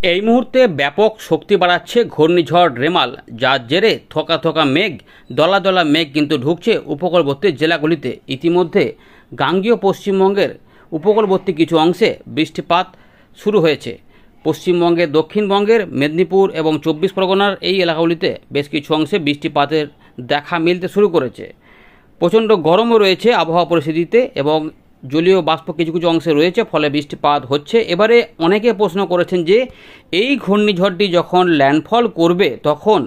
এই মুহূর্তে ব্যাপক শক্তি বাড়াচ্ছে ঘূর্ণিঝড় রেমাল, যার জেরে থোকা থোকা মেঘ, দলা দলা মেঘ কিন্তু ঢুকছে উপকূলবর্তী জেলাগুলিতে। ইতিমধ্যে গাঙ্গেয় পশ্চিমবঙ্গের উপকূলবর্তী কিছু অংশে বৃষ্টিপাত শুরু হয়েছে। পশ্চিমবঙ্গের, দক্ষিণবঙ্গের, মেদিনীপুর এবং 24 পরগনার এই এলাকাগুলিতে বেশ কিছু অংশে বৃষ্টিপাতের দেখা মিলতে শুরু করেছে। প্রচণ্ড গরমও রয়েছে আবহাওয়া পরিস্থিতিতে এবং জলীয় বাষ্প কিছু কিছু অংশে রয়েছে, ফলে বৃষ্টিপাত হচ্ছে। এবারে অনেকে প্রশ্ন করেছেন যে এই ঘূর্ণিঝড়টি যখন ল্যান্ডফল করবে তখন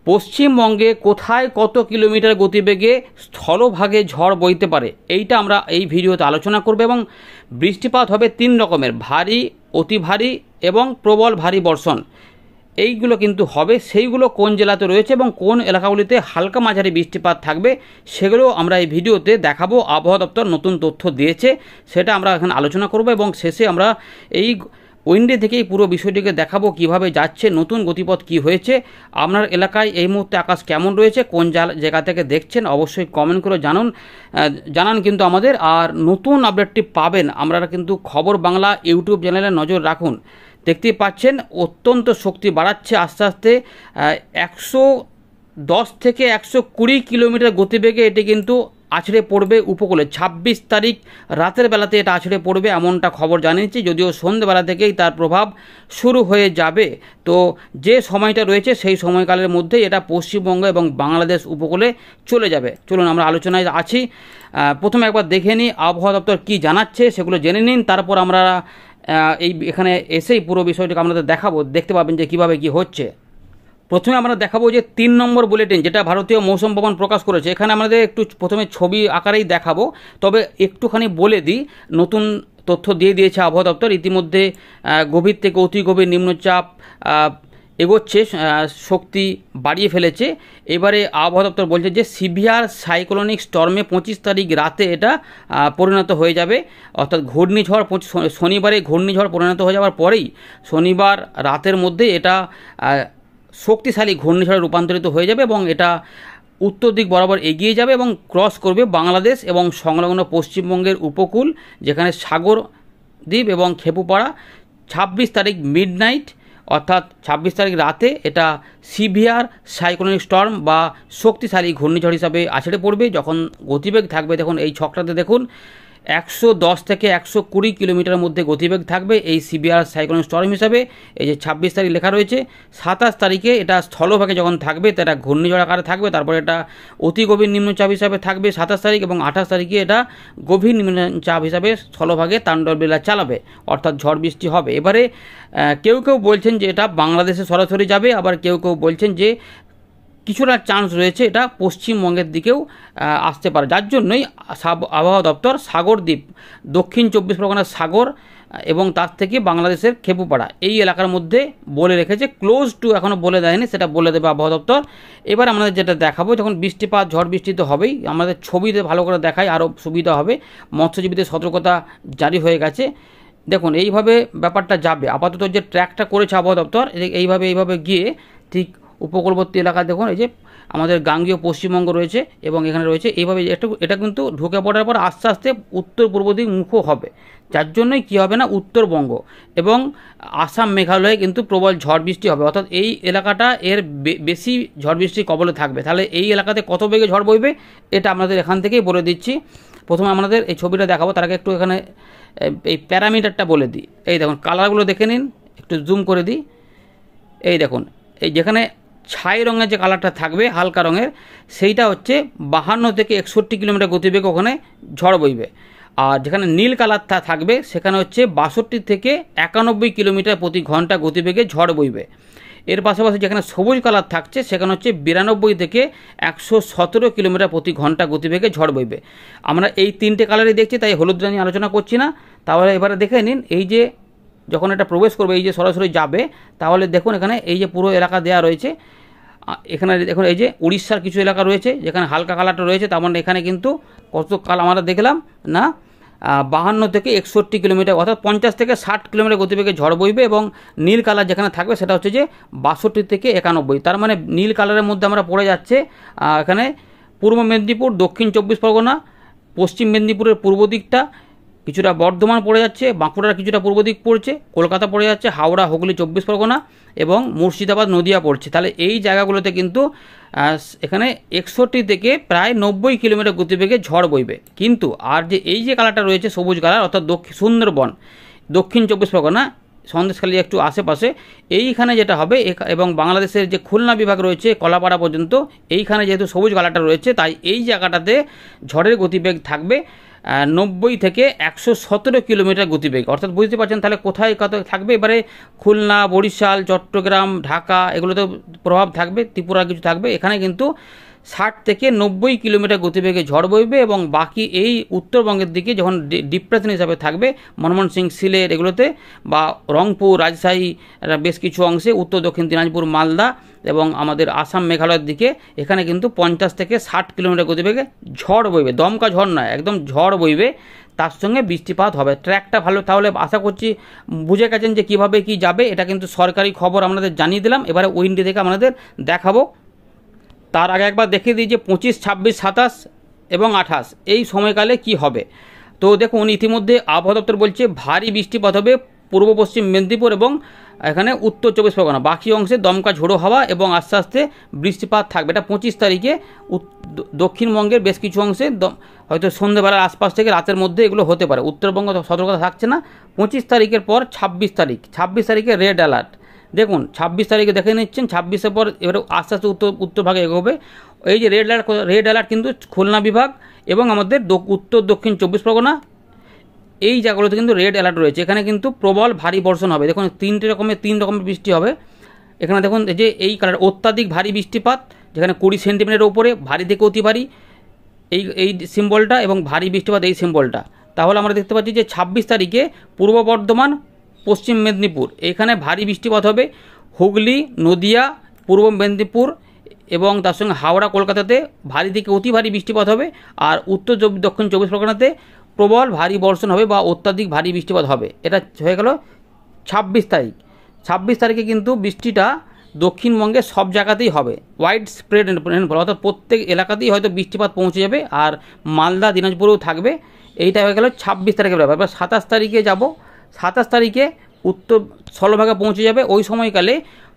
পশ্চিমবঙ্গে কোথায় কত কিলোমিটার গতিবেগে স্থলভাগে ঝড় বইতে পারে, এইটা আমরা এই ভিডিওতে আলোচনা করব। এবং বৃষ্টিপাত হবে 3 রকমের: ভারী, অতি ভারী এবং প্রবল ভারী বর্ষণ। এইগুলো কিন্তু হবে, সেইগুলো কোন জেলাতে রয়েছে এবং কোন এলাকাগুলিতে হালকা মাঝারি বৃষ্টিপাত থাকবে সেগুলো আমরা এই ভিডিওতে দেখাবো। আবহাওয়া দপ্তর নতুন তথ্য দিয়েছে, সেটা আমরা এখানে আলোচনা করব এবং শেষে আমরা এই উইন্ডে থেকেই পুরো বিষয়টিকে দেখাবো কিভাবে যাচ্ছে, নতুন গতিপথ কি হয়েছে। আপনার এলাকায় এই মুহূর্তে আকাশ কেমন রয়েছে, কোন জায়গা থেকে দেখছেন অবশ্যই কমেন্ট করে জানান কিন্তু আমাদের। আর নতুন আপডেটটি পাবেন আপনারা কিন্তু খবর বাংলা ইউটিউব চ্যানেলে নজর রাখুন। দেখতেই পাচ্ছেন অত্যন্ত শক্তি বাড়াচ্ছে আস্তে আস্তে। 110 থেকে 120 কিলোমিটার গতিবেগে এটি কিন্তু আছড়ে পড়বে উপকূলে। 26 তারিখ রাতের বেলাতে এটা আছড়ে পড়বে এমনটা খবর জানিয়েছি, যদিও সন্ধ্যেবেলা থেকেই তার প্রভাব শুরু হয়ে যাবে। তো যে সময়টা রয়েছে সেই সময়কালের মধ্যেই এটা পশ্চিমবঙ্গ এবং বাংলাদেশ উপকূলে চলে যাবে। চলুন আমরা আলোচনায় আছি। প্রথমে একবার দেখে নিই আবহাওয়া দপ্তর কী জানাচ্ছে, সেগুলো জেনে নিন। তারপর আমরা এখানে এসেই পুরো বিষয়টাকে আপনাদের দেখাবো, দেখতে পাবেন যে কীভাবে কী হচ্ছে। প্রথমে আমরা দেখাবো যে 3 নম্বর বুলেটিন, যেটা ভারতীয় মৌসুম ভবন প্রকাশ করেছে। এখানে আমাদের একটু প্রথমে ছবি আকারেই দেখাবো, তবে একটুখানি বলে দিই, নতুন তথ্য দিয়ে দিয়েছে আবহাওয়া দপ্তর। ইতিমধ্যে গভীর থেকে অতি গভীর নিম্নচাপ এগোচ্ছে, শক্তি বাড়িয়ে ফেলেছে। এবারে আবহাওয়া দপ্তর বলছে যে সিভিয়ার সাইক্লোনিক স্টর্মে 25 তারিখ রাতে এটা পরিণত হয়ে যাবে, অর্থাৎ ঘূর্ণিঝড় শনিবারে ঘূর্ণিঝড় পরিণত হয়ে যাওয়ার পরেই শনিবার রাতের মধ্যে এটা শক্তিশালী ঘূর্ণিঝড়ে রূপান্তরিত হয়ে যাবে এবং এটা উত্তর দিক বরাবর এগিয়ে যাবে এবং ক্রস করবে বাংলাদেশ এবং সংলগ্ন পশ্চিমবঙ্গের উপকূল, যেখানে সাগর দ্বীপ এবং খেপুপাড়া। 26 তারিখ মিডনাইট অর্থাৎ 26 তারিখ রাতে এটা সিভিয়ার সাইক্লোনিক স্টর্ম বা শক্তিশালী ঘূর্ণিঝড় হিসাবে আছড়ে পড়বে। যখন গতিবেগ থাকবে, দেখুন এই ছকটাতে দেখুন 110 থেকে 120 কিলোমিটারের মধ্যে গতিবেগ থাকবে এই সিভিয়ার সাইক্লোনিক স্টর্ম হিসাবে। এই যে 26 তারিখ লেখা রয়েছে, 27 তারিখে এটা স্থলভাগে যখন থাকবে এটা ঘূর্ণিঝড় আকারে থাকবে, তারপরে এটা অতি গভীর নিম্নচাপ হিসাবে থাকবে 27 তারিখ, এবং 28 তারিখে এটা গভীর নিম্নচাপ হিসাবে স্থলভাগে তাণ্ডবলীলা চালাবে, অর্থাৎ ঝড় বৃষ্টি হবে। এবারে কেউ কেউ বলছেন যে এটা বাংলাদেশে সরাসরি যাবে, আবার কেউ কেউ বলছেন যে কিছুটা চান্স রয়েছে এটা পশ্চিমবঙ্গের দিকেও আসতে পারে, যার জন্যই আবহাওয়া দপ্তর সাগরদ্বীপ, দক্ষিণ 24 পরগনার সাগর এবং তার থেকে বাংলাদেশের খেপুপাড়া এই এলাকার মধ্যে বলে রেখেছে। ক্লোজ টু এখনও বলে দেয়নি, সেটা বলে দেবে আবহাওয়া দপ্তর। এবার আমাদের যেটা দেখাবো, যখন বৃষ্টিপাত ঝড় বৃষ্টি তো হবেই, আমাদের ছবিতে ভালো করে দেখাই আরও সুবিধা হবে। মৎস্যজীবীদের সতর্কতা জারি হয়ে গেছে। দেখুন এইভাবে ব্যাপারটা যাবে, আপাতত যে ট্র্যাকটা করেছে আবহাওয়া দপ্তর এইভাবে গিয়ে ঠিক উপকূলবর্তী এলাকা দেখুন, এই যে আমাদের গাঙ্গেয় পশ্চিমবঙ্গ রয়েছে এবং এখানে রয়েছে এইভাবে এটা কিন্তু ঢুকে পড়ার পর আস্তে আস্তে উত্তর পূর্ব দিক মুখও হবে, যার জন্যই কী হবে না, উত্তরবঙ্গ এবং আসাম মেঘালয়ে কিন্তু প্রবল ঝড় বৃষ্টি হবে, অর্থাৎ এই এলাকাটা এর বেশি ঝড় বৃষ্টির কবলে থাকবে। তাহলে এই এলাকাতে কত বেগে ঝড় বইবে এটা আপনাদের এখান থেকেই বলে দিচ্ছি। প্রথমে আমাদের এই ছবিটা দেখাবো, তার আগে একটু এখানে এই প্যারামিটারটা বলে দিই। এই দেখুন কালারগুলো দেখে নিন, একটু জুম করে দিই। এই দেখুন এই যেখানে ছাই রঙের যে কালারটা থাকবে হালকা রঙের, সেইটা হচ্ছে 52 থেকে 61 কিলোমিটার গতিবেগ ওখানে ঝড় বইবে। আর যেখানে নীল কালারটা থাকবে সেখানে হচ্ছে 62 থেকে 91 কিলোমিটার প্রতি ঘন্টা গতিবেগে ঝড় বইবে। এর পাশাপাশি যেখানে সবুজ কালার থাকছে সেখানে হচ্ছে 92 থেকে 117 কিলোমিটার প্রতি ঘন্টা গতিবেগে ঝড় বইবে। আমরা এই 3টে কালারই দেখছি, তাই হলুদটা নিয়ে আলোচনা করছি না। তাহলে এবারে দেখে নিন, এই যে যখন এটা প্রবেশ করবে, এই যে সরাসরি যাবে, তাহলে দেখুন এখানে এই যে পুরো এলাকা দেওয়া রয়েছে, এখানে দেখুন এই যে উড়িষ্যার কিছু এলাকা রয়েছে যেখানে হালকা কালারটা রয়েছে, তার মানে এখানে কিন্তু কত কাল আমরা দেখলাম না 52 থেকে 61 কিলোমিটার অর্থাৎ 50 থেকে 60 কিলোমিটার গতিবেগে ঝড় বইবে। এবং নীল কালার যেখানে থাকবে সেটা হচ্ছে যে 62 থেকে 91। তার মানে নীল কালারের মধ্যে আমরা পড়ে যাচ্ছে এখানে পূর্ব মেদিনীপুর, দক্ষিণ 24 পরগনা, পশ্চিম মেদিনীপুরের পূর্ব দিকটা, কিছুটা বর্ধমান পড়ে যাচ্ছে, বাঁকুড়ার কিছুটা পূর্ব দিক পড়ছে, কলকাতা পড়ে যাচ্ছে, হাওড়া, হুগলি, 24 পরগনা এবং মুর্শিদাবাদ, নদিয়া পড়ছে। তাহলে এই জায়গাগুলোতে কিন্তু এখানে 61 থেকে প্রায় 90 কিলোমিটার গতিবেগে ঝড় বইবে। কিন্তু আর যে এই যে কালারটা রয়েছে সবুজ কালার, অর্থাৎ সুন্দরবন, দক্ষিণ 24 পরগনা, সন্দেশখালী একটু আশেপাশে, এইখানে যেটা হবে এবং বাংলাদেশের যে খুলনা বিভাগ রয়েছে কলাপাড়া পর্যন্ত, এইখানে যেহেতু সবুজ কালারটা রয়েছে, তাই এই জায়গাটাতে ঝড়ের গতিবেগ থাকবে 90 থেকে 117 কিলোমিটার গতিবেগ। অর্থাৎ বুঝতে পারছেন তাহলে কোথায় কত থাকবে। এবারে খুলনা, বরিশাল, চট্টগ্রাম, ঢাকা এগুলোতে প্রভাব থাকবে, ত্রিপুরা কিছু থাকবে। এখানে কিন্তু 60 থেকে 90 কিলোমিটার গতিবেগে ঝড় বইবে এবং বাকি এই উত্তরবঙ্গের দিকে যখন ডিপ্রেশন হিসাবে থাকবে, ময়মনসিংহ, সিলেট এগুলোতে বা রংপুর, রাজশাহী বেশ কিছু অংশে, উত্তর দক্ষিণ দিনাজপুর, মালদা এবং আমাদের আসাম, মেঘালয়ের দিকে এখানে কিন্তু 50 থেকে 60 কিলোমিটার গতিবেগে ঝড় বইবে। দমকা ঝড় নয়, একদম ঝড় বইবে, তার সঙ্গে বৃষ্টিপাত হবে। ট্র্যাকটা ভালো, তাহলে আশা করছি বুঝে গেছেন যে কিভাবে কি যাবে। এটা কিন্তু সরকারি খবর আপনাদের জানিয়ে দিলাম। এবারে উইন্ডি থেকে আপনাদের দেখাবো। তার আগে একবার দেখিয়ে দিই যে 25, 26, 27 এবং 28 এই সময়কালে কি হবে। তো দেখুন, ইতিমধ্যে আবহাওয়া দপ্তর বলছে ভারী বৃষ্টিপাত হবে পূর্ব পশ্চিম মেদিনীপুর এবং এখানে উত্তর 24 পরগনা, বাকি অংশে দমকা ঝোড়ো হাওয়া এবং আস্তে আস্তে বৃষ্টিপাত থাকবে। এটা 25 তারিখে দক্ষিণবঙ্গের বেশ কিছু অংশে হয়তো সন্ধ্যেবেলার আশপাশ থেকে রাতের মধ্যে এগুলো হতে পারে। উত্তরবঙ্গ সতর্কতা থাকছে না। 25 তারিখের পর 26 তারিখে রেড অ্যালার্ট। দেখুন 26 তারিখে দেখে নিচ্ছেন, 26-এর পর এবারে আস্তে আস্তে উত্তর ভাগে এগোবে। এই যে রেড অ্যালার্ট কিন্তু খুলনা বিভাগ এবং আমাদের উত্তর দক্ষিণ 24 পরগনা এই জায়গাগুলোতে কিন্তু রেড অ্যালার্ট রয়েছে। এখানে কিন্তু প্রবল ভারী বর্ষণ হবে। দেখুন 3 রকমের বৃষ্টি হবে। এখানে দেখুন যে এই কালার অত্যাধিক ভারী বৃষ্টিপাত, যেখানে 20 সেন্টিমিটারের উপরে, ভারী থেকে অতি ভারী এই সিম্বলটা এবং ভারী বৃষ্টিপাত এই সিম্বলটা। তাহলে আমরা দেখতে পাচ্ছি যে 26 তারিখে পূর্ব বর্ধমান, পশ্চিম মেদিনীপুর এখানে ভারী বৃষ্টিপাত হবে। হুগলি, নদিয়া, পূর্ব মেদিনীপুর এবং তার সঙ্গে হাওড়া, কলকাতাতে ভারী থেকে অতি ভারী বৃষ্টিপাত হবে। আর উত্তর দক্ষিণ 24 পরগনাতে প্রবল ভারী বর্ষণ হবে বা অত্যাধিক ভারী বৃষ্টিপাত হবে। এটা হয়ে গেল 26 তারিখ। 26 তারিখে কিন্তু বৃষ্টিটা দক্ষিণবঙ্গে সব জায়গাতেই হবে, ওয়াইড স্প্রেড রেনফল, অর্থাৎ প্রত্যেক এলাকাতেই হয়তো বৃষ্টিপাত পৌঁছে যাবে আর মালদা, দিনাজপুরেও থাকবে। এইটা হয়ে গেল 26 তারিখের ব্যাপার। এবার 27 তারিখে যাব। 27 তারিখে উত্তর স্থলভাগে পৌঁছে যাবে। ওই সময়কালে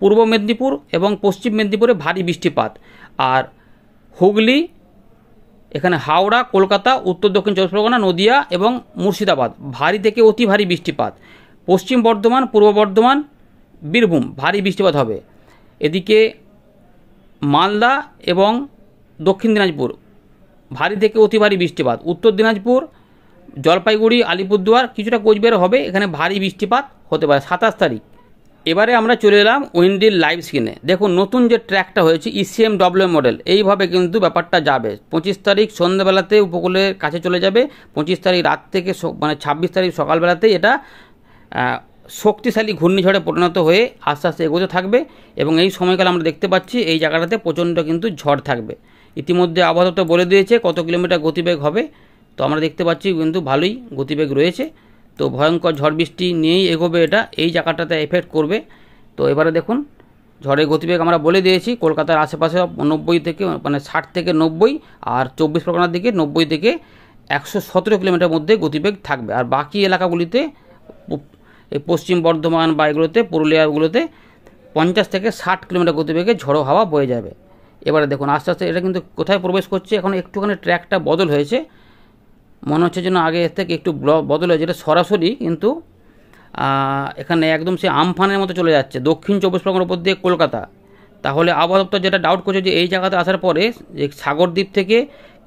পূর্ব মেদিনীপুর এবং পশ্চিম মেদিনীপুরে ভারী বৃষ্টিপাত, আর হুগলি, এখানে হাওড়া, কলকাতা, উত্তর দক্ষিণ 24 পরগনা, নদিয়া এবং মুর্শিদাবাদ ভারী থেকে অতি ভারী বৃষ্টিপাত। পশ্চিম বর্ধমান, পূর্ব বর্ধমান, বীরভূম ভারী বৃষ্টিপাত হবে। এদিকে মালদা এবং দক্ষিণ দিনাজপুর ভারী থেকে অতি ভারী বৃষ্টিপাত। উত্তর দিনাজপুর, জলপাইগুড়ি, আলিপুরদুয়ার, কিছুটা কোচবিহার হবে, এখানে ভারী বৃষ্টিপাত হতে পারে। 27 তারিখ। এবারে আমরা চলে এলাম উইন্ডির লাইভ স্ক্রিনে। দেখুন নতুন যে ট্র্যাকটা হয়েছে ECMW মডেল, এইভাবে কিন্তু ব্যাপারটা যাবে। 25 তারিখ সন্ধ্যাবেলাতে উপকূলের কাছে চলে যাবে। 25 তারিখ রাত থেকে 26 তারিখ সকালবেলাতেই এটা শক্তিশালী ঘূর্ণিঝড়ে পরিণত হয়ে আস্তে আস্তে এগোতে থাকবে এবং এই সময়কালে আমরা দেখতে পাচ্ছি এই জায়গাটাতে প্রচণ্ড কিন্তু ঝড় থাকবে। ইতিমধ্যে আবহাওয়া দপ্তর বলে দিয়েছে কত কিলোমিটার গতিবেগ হবে। তো আমরা দেখতে পাচ্ছি কিন্তু ভালোই গতিবেগ রয়েছে। তো ভয়ঙ্কর ঝড় বৃষ্টি নিয়েই এগোবে, এটা এই জায়গাটাতে এফেক্ট করবে। তো এবারে দেখুন ঝড়ের গতিবেগ আমরা বলে দিয়েছি, কলকাতার আশেপাশে 90 থেকে 60 থেকে 90, আর 24 পরগনার দিকে 90 থেকে 117 কিলোমিটার মধ্যে গতিবেগ থাকবে। আর বাকি এলাকাগুলিতে পশ্চিম বর্ধমান বা এগুলোতে, পুরুলিয়াগুলোতে 50 থেকে 60 কিলোমিটার গতিবেগে ঝড়ো হাওয়া বয়ে যাবে। এবারে দেখুন আস্তে আস্তে এটা কিন্তু কোথায় প্রবেশ করছে। এখন একটুখানি ট্র্যাকটা বদল হয়েছে, মনে হচ্ছে যেন আগে এর থেকে একটু বদল হয়েছে। এটা সরাসরি কিন্তু এখানে একদম সে আমফানের মতো চলে যাচ্ছে দক্ষিণ 24 পরগনার উপর দিয়ে কলকাতা। তাহলে আবহাওয়া দপ্তর যেটা ডাউট করছে যে এই জায়গাতে আসার পরে যে সাগরদ্বীপ থেকে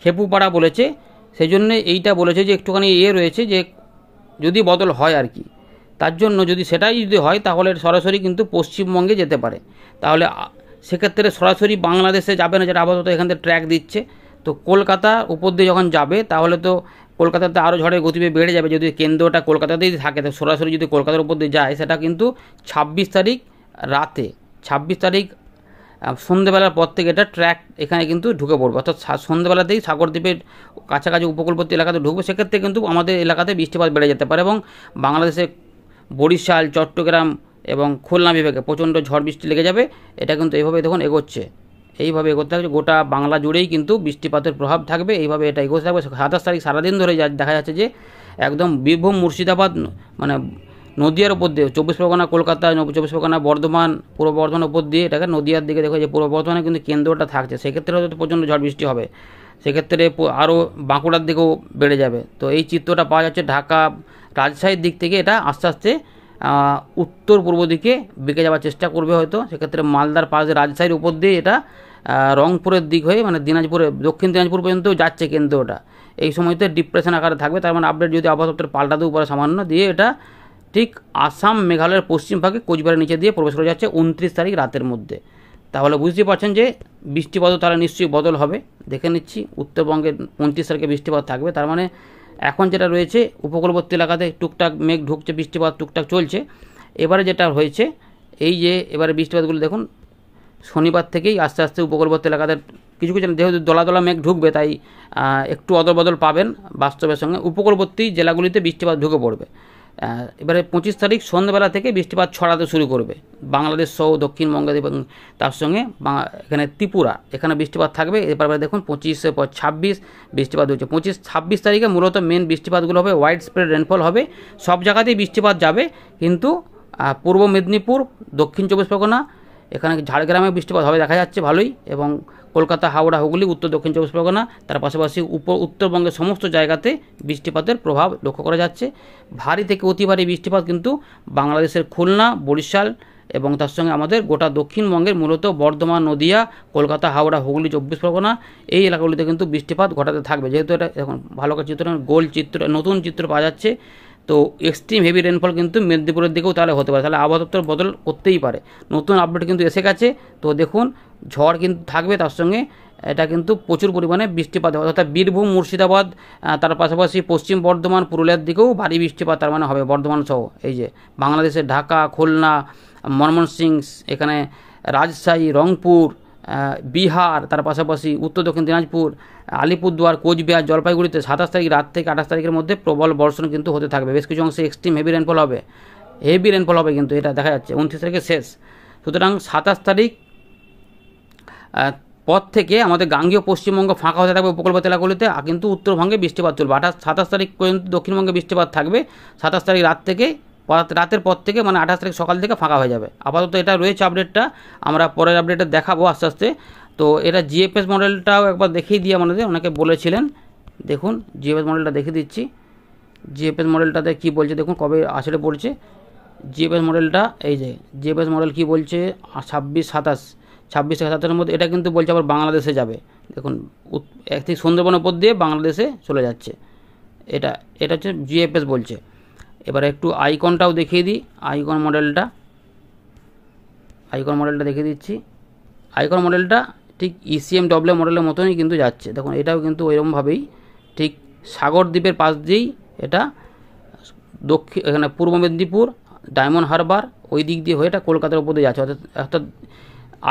খেপুপাড়া বলেছে, সেই জন্য এইটা বলেছে যে একটুখানি রয়েছে যে যদি বদল হয় আর কি। তার জন্য যদি সেটাই যদি হয় তাহলে সরাসরি কিন্তু পশ্চিমবঙ্গে যেতে পারে। তাহলে সেক্ষেত্রে সরাসরি বাংলাদেশে যাবে না, যেটা আপাতত এখান থেকে ট্র্যাক দিচ্ছে। তো কলকাতা উপর দিয়ে যখন যাবে তাহলে তো কলকাতাতে আরও ঝড়ের গতিবেগ বেড়ে যাবে। যদি কেন্দ্রটা কলকাতাতেই থাকে তো সরাসরি যদি কলকাতার উপর দিয়ে যায়, সেটা কিন্তু 26 তারিখ রাতে, 26 তারিখ সন্ধ্যেবেলার পর থেকে এটা ট্র্যাক এখানে কিন্তু ঢুকে পড়বে। অর্থাৎ সন্ধ্যেবেলাতেই সাগরদ্বীপের কাছাকাছি উপকূলবর্তী এলাকাতে ঢুকবে। সেক্ষেত্রে কিন্তু আমাদের এলাকাতে বৃষ্টিপাত বেড়ে যেতে পারে এবং বাংলাদেশে বরিশাল, চট্টগ্রাম এবং খুলনা বিভাগে প্রচণ্ড ঝড় বৃষ্টি লেগে যাবে। এটা কিন্তু এইভাবে দেখুন এগোচ্ছে, এইভাবে এগোতে থাকছে। গোটা বাংলা জুড়েই কিন্তু বৃষ্টিপাতের প্রভাব থাকবে, এইভাবে এটা এগোতে থাকবে। 27 তারিখ সারাদিন ধরে দেখা যাচ্ছে যে একদম বীরভূম মুর্শিদাবাদ মানে নদিয়ার উপর দিয়ে 24 পরগনা, কলকাতা, 24 পরগনা, বর্ধমান, পূর্ব বর্ধমানের উপর দিয়ে এটাকে নদিয়ার দিকে দেখো যে পূর্ব বর্ধমানে কিন্তু কেন্দ্রটা থাকছে, সেক্ষেত্রে হয়তো প্রচণ্ড ঝড় বৃষ্টি হবে, সেক্ষেত্রে আরও বাঁকুড়ার দিকেও বেড়ে যাবে। তো এই চিত্রটা পাওয়া যাচ্ছে ঢাকা, রাজশাহীর দিক থেকে এটা আস্তে আস্তে উত্তর পূর্ব দিকে বেঁকে যাওয়ার চেষ্টা করবে হয়তো, সেক্ষেত্রে মালদার পাশ দিয়ে রাজশাহীর উপর দিয়ে এটা রংপুরের দিক হয়ে মানে দিনাজপুরে, দক্ষিণ দিনাজপুর পর্যন্ত যাচ্ছে কেন্দ্রটা। এই সময়তে ডিপ্রেশন আকারে থাকবে, তার মানে আপডেট যদি আবহাওয়া দপ্তর পাল্টাতেও পারে সামান্য, দিয়ে এটা ঠিক আসাম মেঘালয়ের পশ্চিম ভাগে কোচবিহারের নিচে দিয়ে প্রবেশ করে যাচ্ছে 29 তারিখ রাতের মধ্যে। তাহলে বুঝতে পারছেন যে বৃষ্টিপাতও তাহলে নিশ্চয়ই বদল হবে। দেখে নিচ্ছি উত্তরবঙ্গের 29 তারিখে বৃষ্টিপাত থাকবে, তার মানে এখন যেটা রয়েছে উপকূলবর্তী এলাকাতে টুকটাক মেঘ ঢুকছে, বৃষ্টিপাত টুকটাক চলছে। এবারে যেটা হয়েছে এই যে এবারে বৃষ্টিপাতগুলো দেখুন শনিবার থেকেই আস্তে আস্তে উপকূলবর্তী এলাকাতে কিছু কিছু যেহেতু দলা দলা মেঘ ঢুকবে তাই একটু অদল বদল পাবেন বাস্তবের সঙ্গে, উপকূলবর্তী জেলাগুলিতে বৃষ্টিপাত ঢুকে পড়বে। এবারে 25 তারিখ সন্ধ্যাবেলা থেকে বৃষ্টিপাত ছড়াতে শুরু করবে বাংলাদেশ সহ দক্ষিণবঙ্গে এবং তার সঙ্গে এখানে ত্রিপুরা, এখানে বৃষ্টিপাত থাকবে। এবারে দেখুন 25 পর 26 বৃষ্টিপাত হচ্ছে। 25-26 তারিখে মূলত মেন বৃষ্টিপাতগুলো হবে, ওয়াইড স্প্রেড রেনফল হবে, সব জায়গাতেই বৃষ্টিপাত যাবে, কিন্তু পূর্ব মেদিনীপুর, দক্ষিণ 24 পরগনা, এখানে ঝাড়গ্রামে বৃষ্টিপাত হবে দেখা যাচ্ছে ভালোই, এবং কলকাতা, হাওড়া, হুগলি, উত্তর দক্ষিণ 24 পরগনা, তার পাশাপাশি উত্তরবঙ্গের সমস্ত জায়গাতে বৃষ্টিপাতের প্রভাব লক্ষ্য করা যাচ্ছে। ভারী থেকে অতি ভারী বৃষ্টিপাত কিন্তু বাংলাদেশের খুলনা, বরিশাল এবং তার সঙ্গে আমাদের গোটা দক্ষিণবঙ্গের মূলত বর্ধমান, নদিয়া, কলকাতা, হাওড়া, হুগলি, 24 পরগনা এই এলাকাগুলিতে কিন্তু বৃষ্টিপাত ঘটাতে থাকবে। যেহেতু এটা এখন ভালো করে চিত্র, গোল চিত্র, নতুন চিত্র পাওয়া যাচ্ছে, তো এক্সট্রিম হেভি রেনফল কিন্তু মেদিনীপুরের দিকেও তাহলে হতে পারে, তাহলে আবহাওয়া দপ্তর বদল করতেই পারে। নতুন আপডেট কিন্তু এসে গেছে, তো দেখুন ঝড় কিন্তু থাকবে, তার সঙ্গে এটা কিন্তু প্রচুর পরিমাণে বৃষ্টিপাত হবে, অর্থাৎ বীরভূম, মুর্শিদাবাদ, তার পাশাপাশি পশ্চিম বর্ধমান, পুরুলিয়ার দিকেও ভারী বৃষ্টিপাত তার মানে হবে, বর্ধমান সহ এই যে বাংলাদেশের ঢাকা, খুলনা, ময়মনসিংহ, এখানে রাজশাহী, রংপুর, বিহার, তার পাশাপাশি উত্তর দক্ষিণ দিনাজপুর, আলিপুরদুয়ার, কোচবিহার, জলপাইগুড়িতে 27 তারিখ রাত থেকে 28 তারিখের মধ্যে প্রবল বর্ষণ কিন্তু হতে থাকবে, বেশ কিছু অংশে এক্সট্রিম হেভি রেনফল হবে, কিন্তু এটা দেখা যাচ্ছে 29 তারিখে শেষ। সুতরাং 27 তারিখ পর থেকে আমাদের গাঙ্গেয় পশ্চিমবঙ্গ ফাঁকা হতে থাকবে উপকূলবর্তী এলাকাগুলিতে, কিন্তু উত্তরবঙ্গে বৃষ্টিপাত চলবে। 27 তারিখ পর্যন্ত দক্ষিণবঙ্গে বৃষ্টিপাত থাকবে, 27 তারিখ রাতের পর থেকে মানে 28 তারিখ সকাল থেকে ফাঁকা হয়ে যাবে। আপাতত এটা রয়েছে আপডেটটা, আমরা পরের আপডেটে দেখাবো আস্তে আস্তে। তো এটা জিএফএস মডেলটাও একবার দেখিয়ে দিয়ে আমাদের অনেকে বলেছিলেন, দেখুন জিএফএস মডেলটা দেখিয়ে দিচ্ছি। জিএফএস মডেলটাতে কী বলছে দেখুন, কবে আসলে পড়ছে জিএফএস মডেলটা, এই যে জিএফএস মডেল কী বলছে 26 থেকে 27-এর মধ্যে, এটা কিন্তু বলছে আবার বাংলাদেশে যাবে। দেখুন একটি সুন্দরবনের উপর দিয়ে বাংলাদেশে চলে যাচ্ছে, এটা হচ্ছে জিএফএস বলছে। এবারে একটু আইকনটাও দেখিয়ে দিই, আইকন মডেলটা দেখিয়ে দিচ্ছি। আইকন মডেলটা ঠিক ECMW মডেলের মতনই কিন্তু যাচ্ছে, দেখুন এটাও কিন্তু ওইরকমভাবেই ঠিক সাগর দ্বীপের পাশ দিয়েই এটা এখানে পূর্ব মেদিনীপুর, ডায়মন্ড হারবার ওই দিক দিয়ে হয়ে এটা কলকাতার উপর দিয়ে যাচ্ছে, অর্থাৎ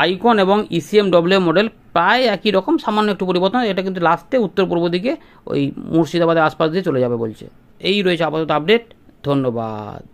আইকন এবং ECMW মডেল প্রায় একই রকম, সামান্য একটু পরিবর্তন, এটা কিন্তু লাস্টে উত্তর পূর্ব দিকে ওই মুর্শিদাবাদের আশপাশ দিয়ে চলে যাবে বলছে। এই রয়েছে আপাতত আপডেট, ধন্যবাদ।